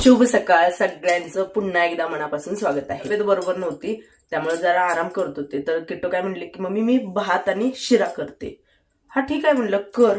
शुभ सकाळ सगळ्यांचं पुन्हा एकदा मनापासून स्वागत आहे. तब्येत बरोबर नव्हती त्यामुळे जरा आराम करत होते तर किट्टू काय म्हणले की मम्मी मी भात आणि शिरा करते. हा ठीक आहे म्हणलं कर.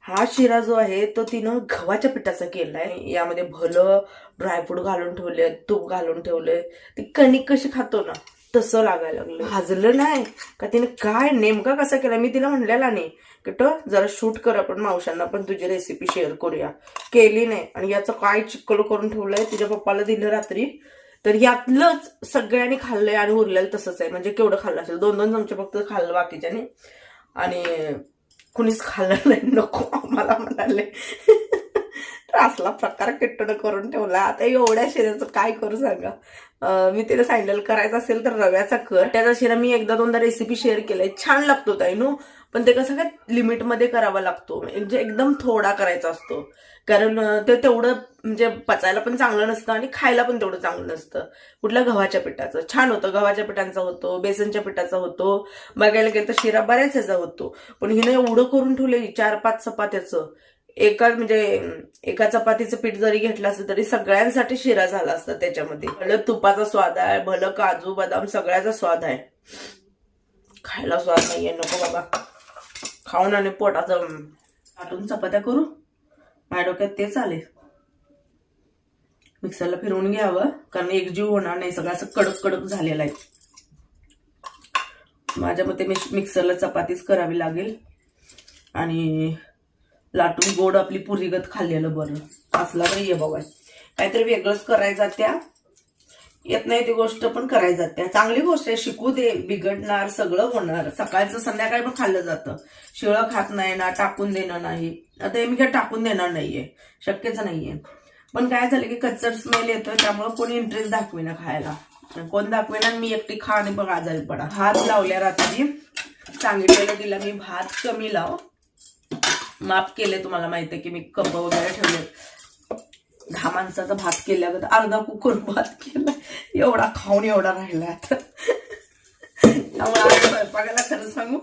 हा शिरा जो आहे तो तिनं गव्हाच्या पिठाचा केलाय. यामध्ये भलं ड्रायफ्रूट घालून ठेवले, तूप घालून ठेवलंय. ती कणिक कशी खातो ना तसं लागायला लागलं. भाजलं नाही का तिने काय नेमका कसा केला मी तिला म्हणलेला नाही किट्टू जरा शूट कर आपण मावशांना पण तुझी रेसिपी शेअर करूया. केली नाही आणि याचं काय चिक्कल करून ठेवलंय तिच्या पप्पाला दिलं रात्री. तर यातलंच सगळ्यांनी खाल्लंय आणि उरलेलं तसंच आहे. म्हणजे केवढं खाल्लं असेल 2-2 चमचे फक्त खाल्लं बाकीच्याने आणि कुणीच खाल्लं नाही. नको आम्हाला म्हणाले. तर असला प्रकार किट्टूनं करून ठेवला. आता एवढ्या शिऱ्याचं काय करू सांगा. मी तिला सांगितलं करायचं असेल तर रव्याचा कर. त्याचा शिरा मी 1-2दा रेसिपी शेअर केलाय. छान लागतो ताई नो पण ते कसं काय लिमिटमध्ये करावा लागतो. म्हणजे एकदम थोडा करायचा असतो कारण ते तेवढं म्हणजे पचायला पण चांगलं नसतं आणि खायला पण तेवढं चांगलं नसतं. कुठल्या गव्हाच्या पिठाचं छान होतं. गव्हाच्या पिठांचा होतो, बेसनच्या पिठाचा होतो, बघायला गेलं तर शिरा बऱ्याच ह्याचा होतो. पण हिनं एवढं करून ठेवले 4-5 चपात्याचं. एका चपातीचं पीठ जरी घेतलं असतं तरी सगळ्यांसाठी शिरा झाला असता. त्याच्यामध्ये भलं तुपाचा स्वाद आहे, भलं काजू बदाम सगळ्याचा स्वाद आहे. खायला स्वाद नाहीये नको बाबा. खाऊन आणि पोटाचं आटून चपात्या करू माझ्या डोक्यात तेच आले. मिक्सरला फिरवून घ्यावं कारण एकजीव होणार नाही. सगळं असं कडक कडक झालेलं आहे. माझ्या मते मिक्सरला चपातीच करावी लागेल आणि लाटून गोड आपली पुरीगत खाल्लेलं बरं. असला तरी ये बाबा काहीतरी वेगळंच करायचं. त्या येत नाही ती गोष्ट पण करायची जाते. चांगली गोष्ट आहे. शिकू दे. बिघडणार सगळं होणार. सकाळचं संध्याकाळी पण खाल्लं जातं. शिळं खात नाही ना टाकून देणं नाही. आता हे मी काय टाकून देणार नाहीये शक्यच नाहीये. पण काय झालं की कच्चर स्मेल येतोय त्यामुळे कोणी इंटरेस्ट दाखवेना खायला. कोण दाखवेना मी एकटी खा आणि बघ आजारी पडा. भात लावल्या रात्री सांगितलेलं तिला मी भात कमी लाव. माफ केले. तुम्हाला माहिती आहे की मी कप वगैरे ठेवले. 10 माणसाचा भात केल्यागत अर्धा कुकर भात केला. एवढा खाऊन एवढा राहिला आता. त्यामुळे स्वयंपाकाला खरं सांगू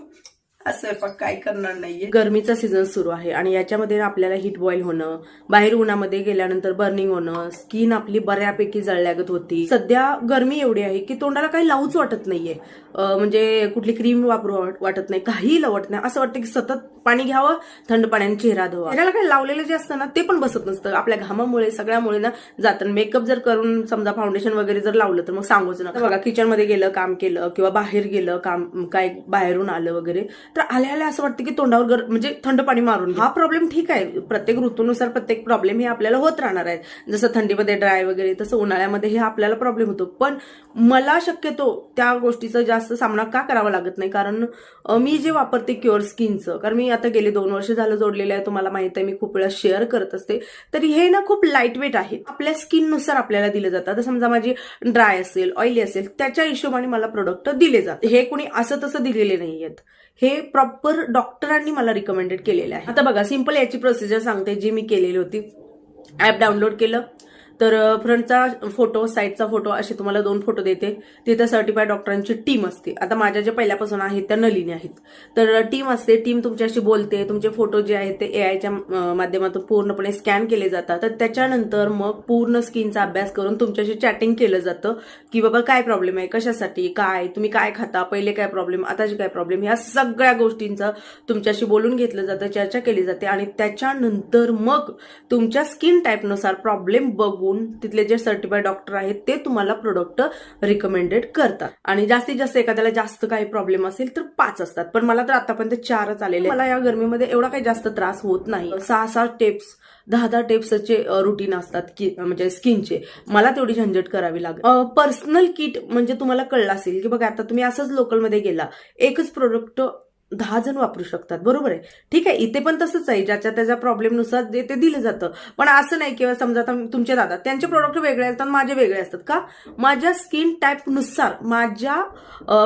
स्वयंपाक काय करणार नाहीये. गरमीचा सीझन सुरू आहे आणि याच्यामध्ये आपल्याला हिट बॉईल होणं, बाहेर उन्हामध्ये गेल्यानंतर बर्निंग होणं, स्किन आपली बऱ्यापैकी जळल्यागत होती. सध्या गरमी एवढी आहे की तोंडाला काही लावूच वाटत नाहीये. म्हणजे कुठली क्रीम वापरू वाटत नाही, काही लावत नाही. असं वाटतं की सतत पाणी घ्यावं, थंड पाण्याने चेहरा धुवा. चेहऱ्याला काही लावलेलं जे असतं ना ते पण बसत नसतं. आपल्या घामामुळे सगळ्यामुळे ना जातं. मेकअप जर करून समजा फाउंडेशन वगैरे जर लावलं तर मग सांगूच नका. बघा किचन मध्ये गेलं काम केलं किंवा बाहेर गेलं काम काय बाहेरून आलं वगैरे तर आल्या असं वाटतं की तोंडावर म्हणजे थंड पाणी मारून. हा प्रॉब्लेम ठीक आहे. प्रत्येक ऋतूनुसार प्रत्येक प्रॉब्लेम हे आपल्याला होत राहणार आहे. जसं थंडीमध्ये ड्राय वगैरे तसं उन्हाळ्यामध्ये हे आपल्याला प्रॉब्लेम होतो. पण मला शक्यतो त्या गोष्टीचा जास्त सामना का करावा लागत नाही कारण मी जे वापरते क्युअर स्किनचं कारण मी आता गेले 2 वर्ष झालं जोडलेलं आहे. तुम्हाला माहित आहे मी खूप वेळा शेअर करत असते. तर हे ना खूप लाईट वेट आहे. आपल्या स्किननुसार आपल्याला दिलं जातं. आता समजा माझी ड्राय असेल ऑइली असेल त्याच्या हिशोबाने मला प्रोडक्ट दिले जातात. हे कोणी असं तसं दिलेले नाहीयेत. हे प्रॉपर डॉक्टरांनी मला रिकमेंडेड केलेले आहे. आता बघा सिंपल याची प्रोसिजर सांगते जी मी केलेली होती. ऍप डाउनलोड केलं तर फ्रंटचा फोटो साईडचा फोटो असे तुम्हाला 2 फोटो देते. तिथे सर्टिफाईड डॉक्टरांची टीम असते. आता माझ्या ज्या पहिल्यापासून आहेत त्या नलिनी आहेत. तर टीम असते. टीम तुमच्याशी बोलते. तुमचे फोटो जे आहेत ते एआयच्या माध्यमातून पूर्णपणे स्कॅन केले जातात. तर त्याच्यानंतर मग पूर्ण स्किनचा अभ्यास करून तुमच्याशी चॅटिंग केलं जातं की बाबा काय प्रॉब्लेम आहे, कशासाठी, काय तुम्ही काय खाता, पहिले काय प्रॉब्लेम, आताची काय प्रॉब्लेम, ह्या सगळ्या गोष्टींचं तुमच्याशी बोलून घेतलं जातं, चर्चा केली जाते आणि त्याच्यानंतर मग तुमच्या स्किन टाईपनुसार प्रॉब्लेम बघून तिथले जे सर्टिफाईड डॉक्टर आहेत ते तुम्हाला प्रोडक्ट रिकमेंडेड करतात. आणि जास्तीत जास्त एखाद्याला जास्त काही प्रॉब्लेम असेल तर 5 असतात. पण मला तर आतापर्यंत 4च आलेले. मला या गरमीमध्ये एवढा काही जास्त त्रास होत नाही. 6-6 टेप्स 10-10 टेप्सचे रुटीन असतात की म्हणजे स्किनचे. मला तेवढी झंझट करावी लागेल. पर्सनल किट म्हणजे तुम्हाला कळलं असेल की बघा आता तुम्ही असंच लोकलमध्ये गेला एकच प्रोडक्ट 10 जण वापरू शकतात. बरोबर आहे. ठीक आहे. इथे पण तसंच आहे. ज्याच्या त्याच्या प्रॉब्लेमनुसार ते दिलं जातं. पण असं नाही किंवा समजा तुमचे दादा त्यांचे प्रोडक्ट वेगळे असतात माझे वेगळे असतात का माझ्या स्किन टाईपनुसार माझ्या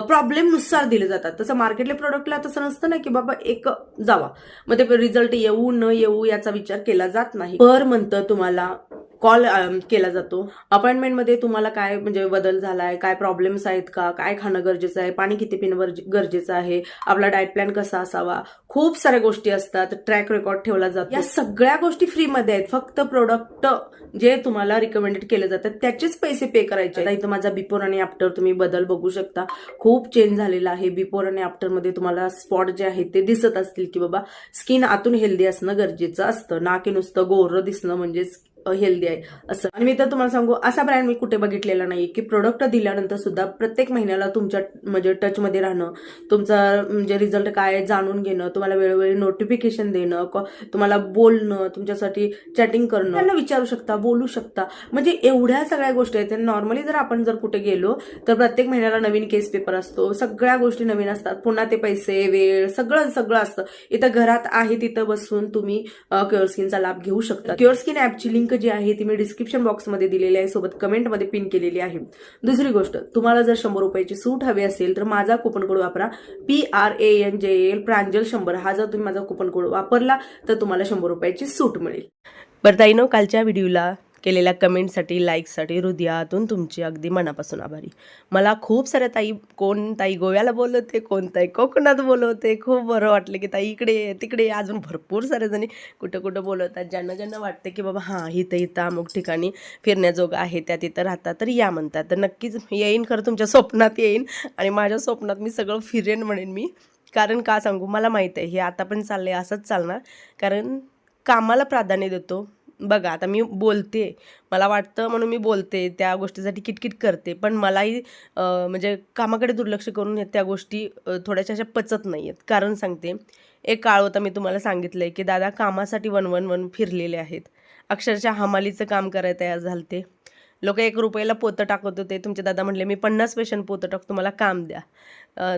प्रॉब्लेमनुसार दिले जातात. तसं मार्केटले प्रोडक्टला तसं नसतं ना की बाबा एक जावा मग ते रिझल्ट येऊ न येऊ याचा विचार केला जात नाही. पर म्हणतं तुम्हाला कॉल केला जातो. अपॉइंटमेंटमध्ये तुम्हाला काय म्हणजे बदल झालाय, काय प्रॉब्लेम्स आहेत का, काय खाणं गरजेचं आहे, पाणी किती पिणं गरजेचं आहे, आपला डाएट प्लॅन कसा असावा, खूप साऱ्या गोष्टी असतात. ट्रॅक रेकॉर्ड ठेवला जातो. या सगळ्या गोष्टी फ्रीमध्ये आहेत. फक्त प्रोडक्ट जे तुम्हाला रिकमेंडेड केले जातात त्याचेच पैसे पे करायचे. आता इथं माझा बिफोर आणि आफ्टर तुम्ही बदल बघू शकता. खूप चेंज झालेला आहे. बिफोर आणि आफ्टर मध्ये तुम्हाला स्पॉट जे आहेत ते दिसत असतील की बाबा स्किन आतून हेल्दी असणं गरजेचं असतं, ना की नुसतं गोरं दिसणं म्हणजेच हेल्दी आहे असं. आणि मी तर तुम्हाला सांगू, असा ब्रँड मी कुठे बघितलेला नाही की प्रोडक्ट दिल्यानंतर सुद्धा प्रत्येक महिन्याला तुमच्या म्हणजे टचमध्ये राहणं, तुमचा म्हणजे रिझल्ट काय जाणून घेणं, तुम्हाला वेळोवेळी नोटिफिकेशन देणं, तुम्हाला बोलणं, तुमच्यासाठी चॅटिंग करणं, त्यांना विचारू शकता, बोलू शकता. म्हणजे एवढ्या सगळ्या गोष्टी आहेत. नॉर्मली जर आपण जर कुठे गेलो तर प्रत्येक महिन्याला नवीन केस पेपर असतो, सगळ्या गोष्टी नवीन असतात, पुन्हा ते पैसे वेळ सगळं सगळं असतं. इथं घरात आहे तिथं बसून तुम्ही क्युअर स्किनचा लाभ घेऊ शकता. क्युअर स्किन ॲपची लिंक जी आहे ती मी डिस्क्रिप्शन बॉक्समध्ये दिलेली आहे, सोबत कमेंटमध्ये पिन केलेली आहे. दुसरी गोष्ट, तुम्हाला जर 100 रुपयाची सूट हवी असेल तर माझा कुपन कोड वापरा, PRANJL प्रांजल 100. हा जर तुम्ही माझा कुपन कोड वापरला तर तुम्हाला 100 रुपयाची सूट मिळेल. बरं ताईनो, कालच्या व्हिडिओला केलेल्या कमेंटसाठी, लाईकसाठी हृदयातून तुमची अगदी मनापासून आभारी. मला खूप साऱ्या ताई, कोण ताई गोव्याला बोलवते, कोण ताई कोकणात बोलवते. खूप बरं वाटलं की ताई इकडे तिकडे अजून भरपूर साऱ्या जणी कुठं कुठं बोलवतात. ज्यांना ज्यांना वाटतं की बाबा हां इथं अमुक ठिकाणी फिरण्याजोगं आहे, त्या तिथं राहतात तर या म्हणतात. तर नक्कीच येईन, खरं तुमच्या स्वप्नात येईन आणि माझ्या स्वप्नात मी सगळं फिरेन म्हणेन मी. कारण का सांगू, मला माहीत आहे हे आता पण चाललंय असंच चालणार, कारण कामाला प्राधान्य देतो. बघा आता मी बोलते, मला वाटतं म्हणून मी बोलते, त्या गोष्टीसाठी किटकिट करते, पण मलाही म्हणजे कामाकडे दुर्लक्ष करून त्या गोष्टी थोड्याशा अशा पचत नाही आहेत. कारण सांगते, एक काळ होता, मी तुम्हाला सांगितलंय की दादा कामासाठी वन फिरलेले आहेत. अक्षरशः हमालीचं काम करायला तयार झालते. लोक 1 रुपयाला पोतं टाकत होते. तुमचे दादा म्हणले मी 50 पैशांनी पोतं टाकतो, मला काम द्या.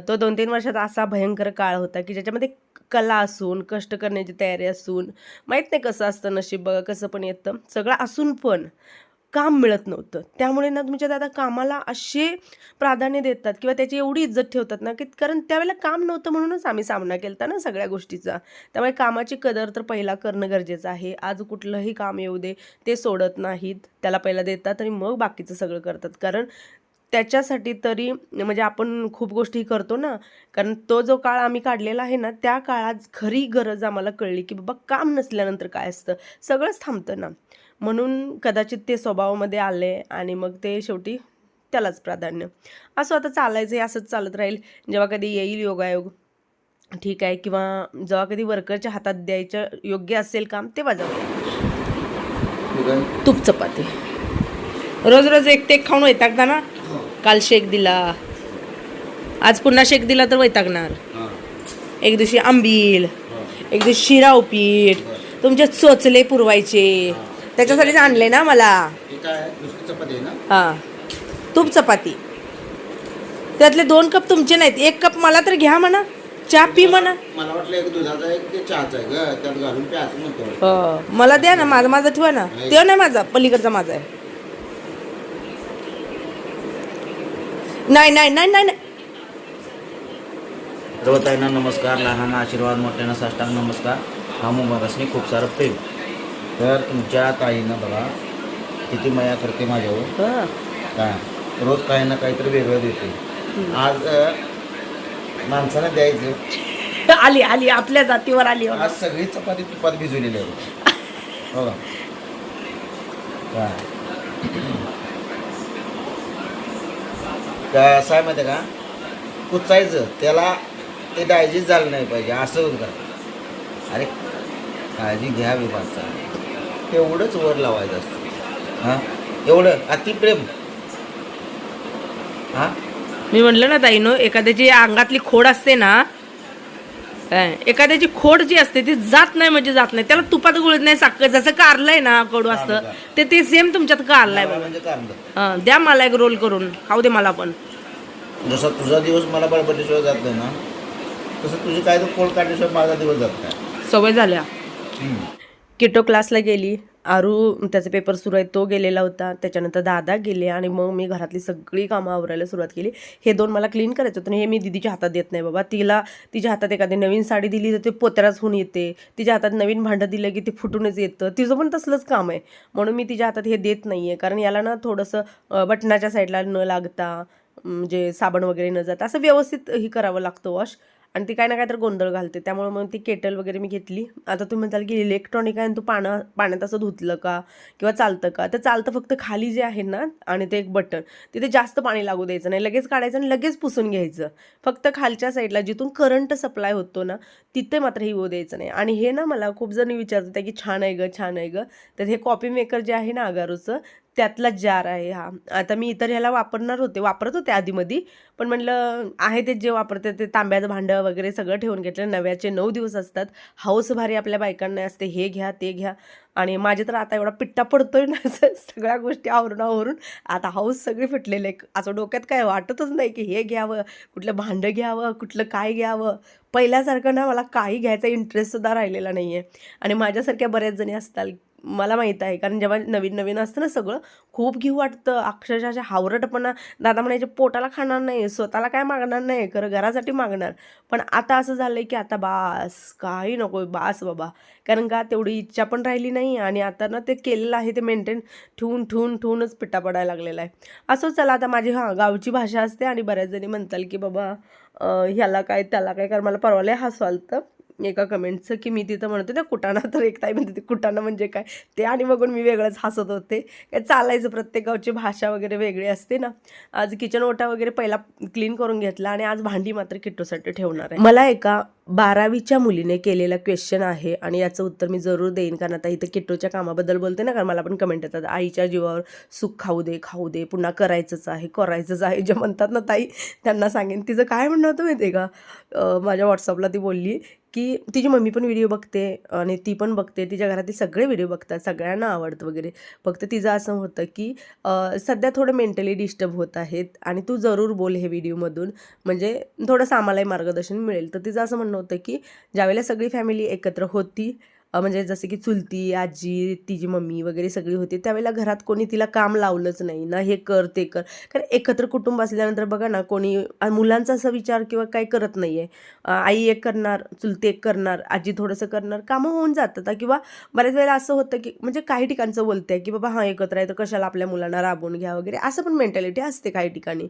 तो 2-3 वर्षात असा भयंकर काळ होता की ज्याच्यामध्ये कला असून, कष्ट करण्याची तयारी असून, माहीत नाही कसं असतं नशीब बघा, कसं पण येतं, सगळं असून पण काम मिळत नव्हतं. त्यामुळे ना तुमच्या दादा कामाला असे प्राधान्य देतात किंवा त्याची एवढी इज्जत ठेवतात ना की, कारण त्यावेळेला काम नव्हतं म्हणूनच आम्ही सामना केला ना सगळ्या गोष्टीचा. त्यामुळे कामाची कदर तर पहिला करणं गरजेचं आहे. आज कुठलंही काम येऊ दे, ते सोडत नाहीत, त्याला पहिला देतात आणि मग बाकीचं सगळं करतात. कारण त्याच्यासाठी तरी म्हणजे आपण खूप गोष्टी करतो ना, कारण तो जो काळ आम्ही काढलेला आहे ना, त्या काळात खरी गरज आम्हाला कळली की बाबा काम नसल्यानंतर काय असतं, सगळंच थांबतं ना. म्हणून कदाचित ते स्वभावामध्ये आले आणि मग ते शेवटी त्यालाच प्राधान्य. असं आता चालायचं आहे, असंच चालत राहील. जेव्हा कधी येईल योगायोग ठीक आहे, किंवा जेव्हा कधी वर्करच्या हातात द्यायचं योग्य असेल काम तेव्हा जाऊ. तूप चपाती रोज रोज एक ते खाऊन वैतागता ना. काल शेक दिला, आज पुन्हा शेक दिला तर वैतागणार. एक दिवशी आंबील, एक दिवशी शिरा उपीट, तुमचे चोचले पुरवायचे, त्याच्यासाठीच आणले ना मला. हा तूप चपाती, त्यातले 2 कप तुमचे नाहीत, 1 कप मला तर घ्या म्हणा, चहा पी म्हणा. मला वाटलं एक दुधाचा एक ते चहाचा आहे ग, त्यात घालून प्यायचं म्हणतो. मला द्या ना, माझं ठेवा ना. ते नाही माझा, पलीकडचा माझा आहे. नाही नाही नाही नाही. सर्वताईंना नमस्कार, लहानांना आशीर्वाद, मोठ्यांना साष्टांग नमस्कार. हा मुंबारसनी खूप सारं प्रेम. तर तुमच्या ताईनं बघा किती माया करते माझ्यावर. काय रोज काही ना काहीतरी वेगळं देते. आज माणसानं द्यायचं, आली आली आपल्या जातीवर आली. आज सगळी चपाती तुपात भिजवलेली आहे. हो काय काय असं आहे माहिती आहे का, कुचायचं त्याला, ते डायजेस्ट झालं नाही पाहिजे असं होत का. अरे काळजी घ्यावी माणसाने, तेवढंच वर लावायचं असतं. हां एवढं अतिप्रेम. हां मी म्हणलं ना ताईनो, एखाद्याची अंगातली खोड असते ना, एखाद्याची खोड जी असते ती जात नाही म्हणजे जात नाही, त्याला तुपात गुळत नाही साखर. जसं कारलंय ना कडू असतं ते सेम तुमच्यात कारलंय. म्हणजे कारलं द्या मला एक रोल करून खाऊ दे मला पण. जसा तुझा दिवस मला बळबटीशिवाय जात नाही ना, तसं तुझी काय तर कोळ काढल्याशिवाय माझा दिवस जात नाही. सवय झाल्या. केटो क्लासला गेली, आरू त्याचे पेपर सुरू आहेत तो गेलेला होता, त्याच्यानंतर दादा गेले आणि मग मी घरातली सगळी कामं आवरायला सुरुवात केली. हे 2 मला क्लीन करायचं होतं आणि हे मी दीदीच्या हातात देत नाही बाबा. तिच्या हातात एखादी नवीन साडी दिली तर ते पोत्याराच होऊन येते, तिच्या हातात नवीन भांडं दिलं की ते फुटूनच येतं, तिचं पण तसलंच काम आहे. म्हणून मी तिच्या हातात हे देत नाही आहे, कारण याला ना थोडंसं बटनाच्या साईडला न लागता, म्हणजे साबण वगैरे न जाता असं व्यवस्थित ही करावं लागतं वॉश, आणि ती काय ना काय तर गोंधळ घालते. त्यामुळे मग ती केटल वगैरे मी घेतली. आता तुम्ही म्हणताल की इलेक्ट्रॉनिक आहे आणि तू पाण्यात असं धुतलं का किंवा चालतं का? तर चालतं फक्त खाली जे आहे ना, आणि ते एक बटन, तिथे जास्त पाणी लागू द्यायचं नाही, लगेच काढायचं आणि लगेच पुसून घ्यायचं. फक्त खालच्या साईडला जिथून करंट सप्लाय होतो ना, तिथे मात्र हे होऊ द्यायचं नाही. आणि हे ना मला खूप जण विचारत होते की छान आहे गं, छान आहे गं. तर हे कॉफी मेकर जे आहे ना अगारूचं, त्यातला जार आहे हा. आता मी इतर ह्याला वापरत होते आधीमध्ये, पण म्हणलं आहे ते जे वापरते ते तांब्याचं भांडं वगैरे सगळं ठेवून घेतलं. नव्याचे 9 दिवस असतात, हौस भारी आपल्या बायकांना असते, हे घ्या ते घ्या. आणि माझे तर आता एवढा पिट्टा पडतोय ना सगळ्या गोष्टी आवरून आता हौस सगळी फिटलेले, असं डोक्यात काय वाटतच नाही की हे घ्यावं, कुठलं भांडं घ्यावं, कुठलं काय घ्यावं. पहिल्यासारखं ना मला काही घ्यायचा इंटरेस्टसुद्धा राहिलेला नाही आहे. आणि माझ्यासारख्या बऱ्याच जणी असतात, मला माहीत आहे, कारण जेव्हा नवीन नवीन असतं ना सगळं, खूप घेऊ वाटतं अक्षरशः. अशा हावरटपणा, दादा म्हणायचे पोटाला खाणार नाही, स्वतःला काय मागणार नाही, खरं घरासाठी मागणार. पण आता असं झालंय की आता बास, काही नको, बास बाबा. कारण का तेवढी इच्छा पण राहिली नाही, आणि आता ना ते केलेलं आहे ते मेंटेन ठेवूनच पिट्टा पडायला लागलेला आहे. असं चला आता माझी गावची भाषा असते, आणि बऱ्याच जणी म्हणताल की बाबा ह्याला काय त्याला काय. कारण मला परवाला हसू आलतं एका कमेंटचं की मी तिथं म्हणते ना कुटाणा, तर एक ताई म्हणते कुटाणा म्हणजे काय ते, आणि बघून मी वेगळंच हसत होते. काय चालायचं, प्रत्येक गावची भाषा वगैरे वेगळी असते ना. आज किचन ओटा वगैरे पहिला क्लीन करून घेतला, आणि आज भांडी मात्र किट्टूसाठी ठेवणार आहे. मला एका 12वीच्या मुलीने केलेला क्वेश्चन आहे, आणि याचं उत्तर मी जरूर देईन, कारण आता इथं किट्टूच्या कामाबद्दल बोलते ना, कारण मला पण कमेंट येतात आईच्या जीवावर सुख खाऊ दे, पुन्हा करायचंच आहे जे म्हणतात ना ताई, त्यांना सांगेन. तिचं काय म्हणणं होतं माहिती आहे का, माझ्या व्हॉट्सअपला ती बोलली की तिची मम्मी पण व्हिडिओ बघते आणि ती पण बघते, तिच्या घरातले सगळे व्हिडिओ बघतात, सगळ्यांना आवडतं वगैरे. फक्त तिचं असं होतं की सध्या थोडं मेंटली डिस्टर्ब होत आहेत, आणि तू जरूर बोल हे व्हिडिओमधून, म्हणजे थोडंसं आम्हालाही मार्गदर्शन मिळेल. तर तिचं असं म्हणणं होतं की ज्यावेळेला सगळी फॅमिली एकत्र होती, म्हणजे जसे की चुलती, आजी, तिची मम्मी वगैरे सगळी होती, त्यावेळेला घरात कोणी तिला काम लावलंच नाही ना, हे कर ते कर. कारण एकत्र कुटुंब असल्यानंतर बघा ना, कोणी मुलांचा असा विचार किंवा काय करत नाही आहे. आई एक करणार, चुलती एक करणार, आजी थोडंसं करणार, कामं होऊन जातात. किंवा बऱ्याच वेळेला असं होतं की म्हणजे काही ठिकाणचं बोलते की बाबा एकत्र आहे तर कशाला आपल्या मुलांना राबवून घ्या वगैरे, असं पण मेंटॅलिटी असते काही ठिकाणी.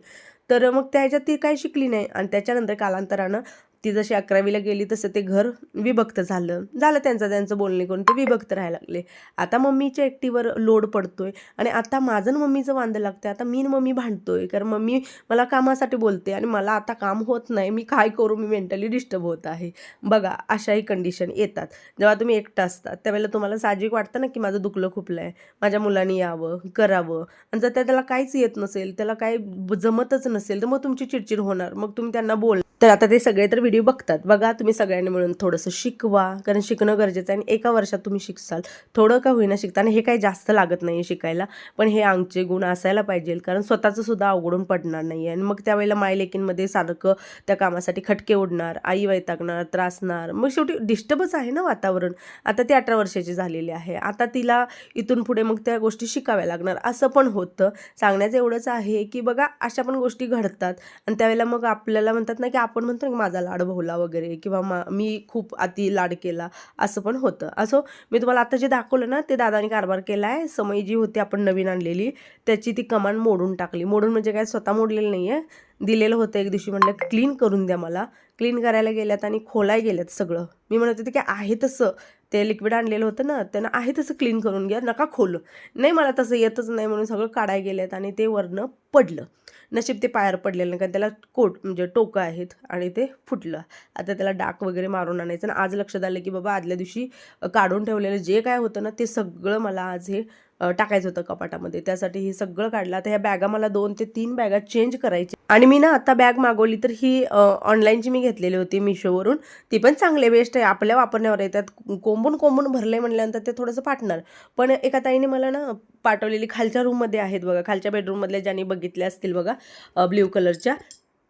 तर मग त्याच्यात ती काही शिकली नाही, आणि त्याच्यानंतर कालांतरानं ती जशी 11वीला गेली तसं ते घर विभक्त झालं त्यांचं बोलणे करून ते विभक्त राहायला लागले. आता मम्मीच्या एकटीवर लोड पडतोय, आणि आता माझं मम्मीचं वांदं लागतं. आता मी मम्मी भांडतोय, कारण मम्मी मला कामासाठी बोलते आणि मला आता काम होत नाही, मी काय करू, मी मेंटली डिस्टर्ब होत आहे. बघा अशाही कंडिशन येतात जेव्हा तुम्ही एकटं असतात. त्यावेळेला तुम्हाला साहजिक वाटतं ना की माझं दुखलं खुपलं आहे, माझ्या मुलांनी यावं करावं, आणि जर त्याला काहीच येत नसेल, त्याला काही जमतच नसेल, तर मग तुमची चिडचिड होणार, मग तुम्ही त्यांना बोल. तर आता ते सगळे तर व्हिडिओ बघतात, बघा तुम्ही सगळ्यांनी मिळून थोडंसं शिकवा, कारण शिकणं गरजेचं आहे. आणि एका वर्षात तुम्ही शिकसाल, थोडं का होईना शिकता, आणि हे काही जास्त लागत नाही शिकायला, पण हे आमचे गुण असायला पाहिजे, कारण स्वतःचं सुद्धा अवघडून पडणार नाही. आणि मग त्यावेळेला मायलेकींमध्ये सारखं त्या कामासाठी खटके उडणार, आई वैतागणार, त्रासणार, मग शेवटी डिस्टर्बच आहे ना वातावरण. आता ती 18 वर्षाची झालेली आहे, आता तिला इथून पुढे मग त्या गोष्टी शिकाव्या लागणार, असं पण होतं. सांगण्याचं एवढंच आहे की बघा अशा पण गोष्टी घडतात, आणि त्यावेळेला मग आपल्याला म्हणतात ना की आपण म्हणतो ना माझा लाड भावला वगैरे, किंवा मी खूप अति लाड केला, असं पण होतं. असो, मी तुम्हाला आता जे दाखवलं ना ते दादानी कारभार केला आहे. समय जी होती आपण नवीन आणलेली त्याची ती कमान मोडून टाकली. मोडून म्हणजे काय, स्वतः मोडलेलं नाही आहे, दिलेलं होतं. एक दिवशी म्हटलं क्लीन करून द्या मला, क्लीन करायला गेल्यात आणि खोलाय गेल्यात सगळं. मी म्हणत होते की आहे तसं ते लिक्विड आणलेलं होतं ना, त्यांना आहे तसं क्लीन करून घ्या, नका खोलू. नाही मला तसं येतच नाही म्हणून सगळं काढाय गेल्यात, आणि ते वरनं पडलं. नशीब ते पायावर पडलेलं नाही, कारण त्याला म्हणजे टोकं आहेत, आणि ते फुटलं. आता त्याला डाक वगैरे मारून आणायचं. आणि आज लक्षात आलं की बाबा आदल्या दिवशी काढून ठेवलेलं जे काय होतं ना ते सगळं मला आज हे टाकायचं होतं कपाटामध्ये, त्यासाठी हे सगळं काढलं. आता ह्या बॅगा मला 2 ते 3 बॅगा चेंज करायची. आणि मी ना आता बॅग मागवली तर ही ऑनलाईनची मी घेतलेली होती मिशोवरून, ती पण चांगले बेस्ट आहे, आपल्या वापरण्यावर आहे. त्यात कोंबून भरले म्हटल्यानंतर ते थोडंसं फाटणार. पण एका ताईने मला ना पाठवलेली, खालच्या रूममध्ये आहेत बघा, खालच्या बेडरूममधल्या ज्यांनी बघितल्या असतील बघा, ब्ल्यू कलरच्या,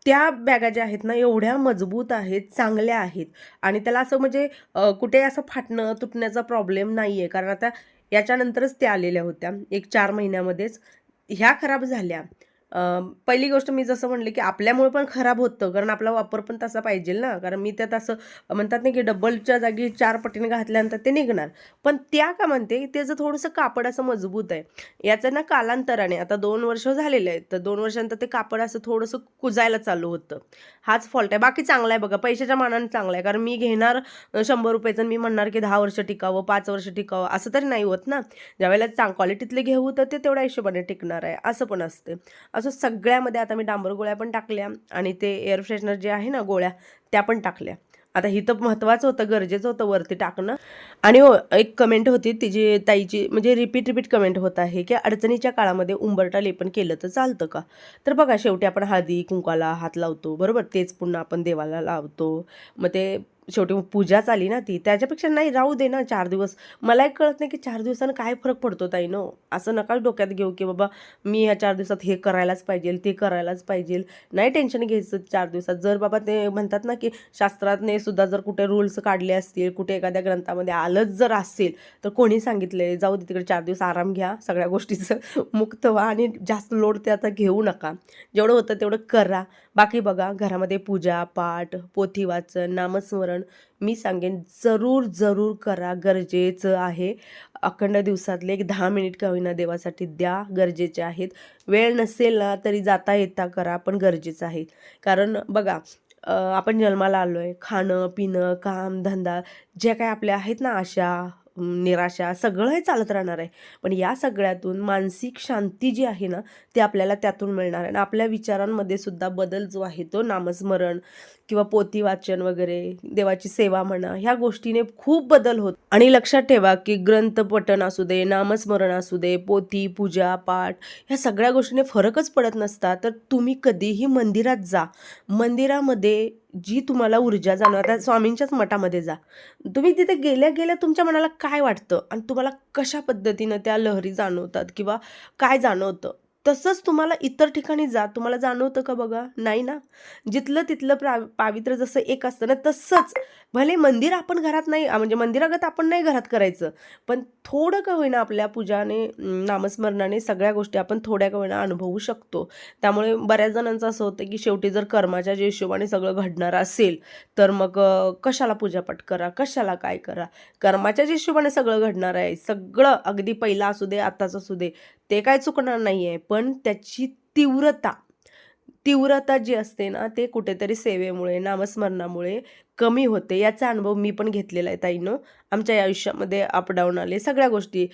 त्या बॅगा ज्या आहेत ना एवढ्या मजबूत आहेत, चांगल्या आहेत आणि त्याला असं म्हणजे कुठे असं फाटणं तुटण्याचा प्रॉब्लेम नाही आहे. कारण आता याच्यानंतरच त्या आलेल्या होत्या 1-4 महिन्यामध्येच. ह्या खराब झाल्या. पहिली गोष्ट मी जसं म्हणले, की आपल्यामुळे पण खराब होतं कारण आपला वापर पण तसा पाहिजे ना. कारण मी त्यात असं म्हणतात ना, की डबलच्या जागी 4 पटीने घातल्यानंतर ते निघणार. पण त्या का म्हणते त्याचं थोडंसं कापड असं मजबूत आहे. याचं ना कालांतराने आता 2 वर्ष झालेले आहेत. तर 2 वर्षानंतर ते कापड असं थोडंसं कुजायला चालू होतं. हाच फॉल्ट आहे. बाकी चांगला आहे बघा. पैशाच्या मानाने चांगला आहे. कारण मी घेणार ₹100 आणि मी म्हणणार, की 10 वर्ष टिकावं, 5 वर्ष टिकावं असं तरी नाही होत ना. ज्यावेळेला क्वालिटीतले घेऊ तर ते तेवढ्या हिशोबाने टिकणार आहे. असं पण असते. असं सगळ्यामध्ये आता मी डांबर गोळ्या पण टाकल्या आणि ते एअर फ्रेशनर जे आहे ना गोळ्या त्या पण टाकल्या. आता ही तर महत्त्वाचं होतं, गरजेचं होतं वरती टाकणं. आणि हो एक कमेंट होती तिची ताईची म्हणजे रिपीट कमेंट होत आहे, की अडचणीच्या काळामध्ये उंबरठा लेपन केलं तर चालतं का? तर बघा शेवटी आपण हळदी कुंकाला हात लावतो बरोबर, तेच पुन्हा आपण देवाला लावतो. मग ते शेवटी पूजाच आली ना ती, त्याच्यापेक्षा नाही राहू दे ना 4 दिवस. मला एक कळत नाही की 4 दिवसानं काय फरक पडतो ताई नो. असं नका डोक्यात घेऊ की बाबा मी ह्या 4 दिवसात हे करायलाच पाहिजे, ते करायलाच पाहिजे. नाही टेन्शन घ्यायचं 4 दिवसात. जर बाबा ते म्हणतात ना की शास्त्रातने सुद्धा जर कुठे रूल्स काढले असतील, कुठे एखाद्या ग्रंथामध्ये आलंच जर असेल, तर कोणी सांगितलंय जाऊ दे तिकडे 4 दिवस आराम घ्या, सगळ्या गोष्टीचं मुक्त व्हा आणि जास्त लोड ते आता घेऊ नका. जेवढं होतं तेवढं करा. बाकी बघा घरामध्ये पूजा पाठ, पोथी वाचन, नामस्मरण मी सांगेन जरूर करा, गरजेचं आहे. अखंड दिवसातले एक 10 मिनिट का होईना देवासाठी द्या, गरजेचे आहेत. वेळ नसेल ना तरी जाता येता करा, पण गरजेचं आहे. कारण बघा आपण जन्माला आलो आहे, खाणं पिणं काम धंदा जे काय आपल्या आहेत ना आशा निराशा सगळं हे चालत राहणार आहे. पण या सगळ्यातून मानसिक शांती जी आहे ना ती आपल्याला त्यातून मिळणार आहे आणि आपल्या विचारांमध्ये सुद्धा बदल जो आहे तो नामस्मरण किंवा पोथी वाचन वगैरे देवाची सेवा म्हणा ह्या गोष्टीने खूप बदल होत. आणि लक्षात ठेवा की ग्रंथ पठण असू दे, नामस्मरण असू दे, पोथी पूजा पाठ ह्या सगळ्या गोष्टीने फरकच पडत नसता. तर तुम्ही कधीही मंदिरात जा, मंदिरामध्ये जी तुम्हाला ऊर्जा जाणवत आता स्वामींच्याच मठामध्ये जा, तुम्ही तिथे गेल्या गेल्या तुमच्या मनाला काय वाटतं आणि तुम्हाला कशा पद्धतीनं त्या लहरी जाणवतात किंवा काय जाणवतं तसंच तुम्हाला इतर ठिकाणी जा, तुम्हाला जाणवतं का बघा? नाही ना. जिथलं तिथलं पावित्र्य जसं एक असतं ना तसंच भले मंदिर आपण घरात नाही म्हणजे मंदिरागत आपण नाही घरात करायचं, पण थोडं का होईना आपल्या पूजाने नामस्मरणाने सगळ्या गोष्टी आपण थोड्या का होईना अनुभवू शकतो. त्यामुळे बऱ्याच जणांचं असं होतं की शेवटी जर कर्माच्या जे हिशोबाने सगळं घडणार असेल तर मग कशाला पूजापाठ करा, कशाला काय करा. कर्माच्या जे हिशोबाने सगळं घडणार आहे, सगळं अगदी पहिला असू दे आत्ताच असू दे ते काय चुकणार नाही आहे. पण त्याची तीव्रता जी असते ना ते कुठेतरी सेवेमुळे नामस्मरणामुळे कमी होते. याचा अनुभव मी पण घेतलेला आहे ताईनो. आमच्या आयुष्यामध्ये अपडाऊन आले सगळ्या गोष्टी,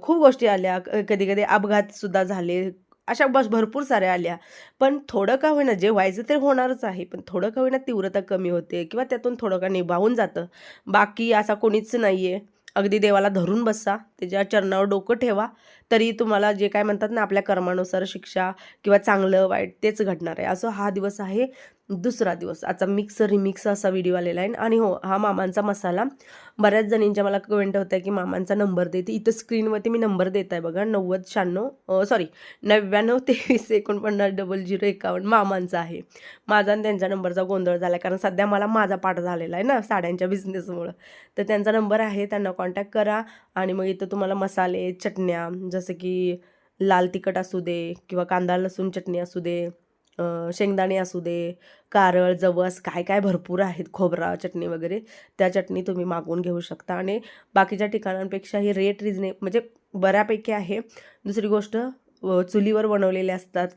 खूप गोष्टी आल्या, कधी कधी अपघातसुद्धा झाले, अशा भरपूर साऱ्या आल्या. पण थोडं का होईना जे व्हायचं ते होणारच आहे, पण थोडं का होईना तीव्रता कमी होते किंवा त्यातून थोडं का निभावून जातं. बाकी असा कोणीच नाही आहे. अगदी देवाला धरून बसा, त्याच्या चरणावर डोकं ठेवा, तरी तुम्हाला जे काय म्हणतात ना आपल्या कर्मानुसार शिक्षा किंवा चांगलं वाईट तेच घडणार आहे. असं हा दिवस आहे दुसरा दिवस. आजचा मिक्स रिमिक्स असा व्हिडिओ आलेला आहे. आणि हो हा मामांचा मसाला, बऱ्याच जणींच्या मला कमेंट होत आहे की मामांचा नंबर देते. इथं स्क्रीनवरती मी नंबर देत आहे बघा, 99 0051 मामांचा आहे. माझा आणि त्यांच्या नंबरचा गोंधळ झाला कारण सध्या मला माझा पाठ झालेला आहे ना साड्यांच्या बिझनेसमुळं. तर त्यांचा नंबर आहे, त्यांना कॉन्टॅक्ट करा. आणि मग इथं तुम्हाला मसाले चटण्या जसं की लाल तिखट असू दे किंवा कांदा लसूण चटणी असू दे, शेंगदाणे असू दे, कारळ जवस काय काय भरपूर आहेत, खोबरा चटणी वगैरे, त्या चटणी तुम्ही मागवून घेऊ शकता. आणि बाकीच्या ठिकाणांपेक्षा ही रेट म्हणजे बऱ्यापैकी आहे. दुसरी गोष्ट चुलीवर बनवलेले असतात,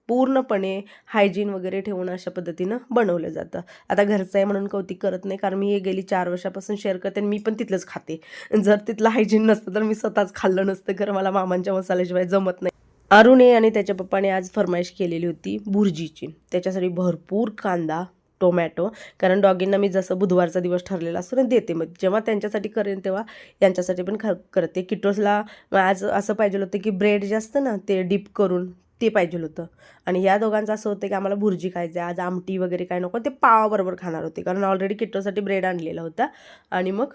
पूर्णपणे हायजीन वगैरे ठेवून अशा पद्धतीनं बनवलं जातं. आता घरचं आहे म्हणून कौतिक करत नाही, कारण मी हे गेली 4 वर्षापासून शेअर करते आणि मी पण तिथलंच खाते. जर तिथलं हायजीन नसतं तर मी स्वतःच खाल्लं नसतं, कारण मला मामांच्या मसाल्याशिवाय जमत नाही. अरुणे आणि त्याच्या पप्पाने आज फरमाईश केलेली होती भुर्जीची. त्याच्यासाठी भरपूर कांदा टोमॅटो, कारण डॉगींना मी जसं बुधवारचा दिवस ठरलेला असतो ना देते, मग जेव्हा त्यांच्यासाठी करेन तेव्हा यांच्यासाठी पण करते. किटोसला आज असं पाहिजे होतं की ब्रेड जे असतं ना ते डिप करून ते पाहिजे होतं. आणि या दोघांचं असं होतं की आम्हाला भुर्जी खायचं आहे आज, आमटी वगैरे काय नको, ते पावाबरोबर खाणार होते कारण ऑलरेडी किटोसाठी ब्रेड आणलेला होता. आणि मग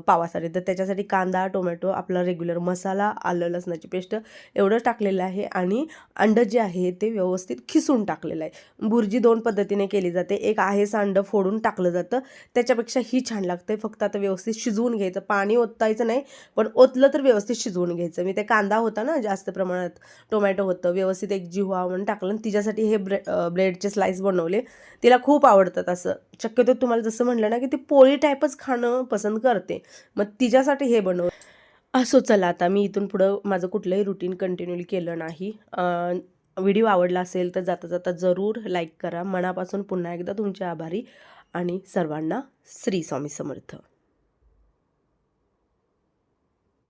पावासाठी. तर त्याच्यासाठी कांदा, टोमॅटो, आपला रेग्युलर मसाला, आलं लसणाची पेस्ट एवढं टाकलेलं आहे आणि अंडं जे आहे ते व्यवस्थित खिसून टाकलेलं आहे. बुर्जी 2 पद्धतीने केली जाते. एक आहे अंडं फोडून टाकलं जातं, त्याच्यापेक्षा ही छान लागते. फक्त आता व्यवस्थित शिजवून घ्यायचं, पाणी ओतायचं नाही, पण ओतलं तर व्यवस्थित शिजवून घ्यायचं. मी ते कांदा होता ना जास्त प्रमाणात, टोमॅटो होतं, व्यवस्थित एक जीव व्हावं म्हणून टाकलं आणि तिच्यासाठी हे ब्रेडचे स्लाईस बनवले. तिला खूप आवडतात असं. शक्यतो तुम्हाला जसं म्हटलं ना की ती पोळी टाईपच खाणं पसंत करते, मग तिच्यासाठी हे बनव. असो चला, आता मी इथून पुढं माझं कुठलंही रुटीन कंटिन्यूली केलं नाही. व्हिडिओ आवडला असेल तर जाता जाता जरूर लाईक करा. मनापासून पुन्हा एकदा तुमचे आभारी आणि सर्वांना श्री स्वामी समर्थ.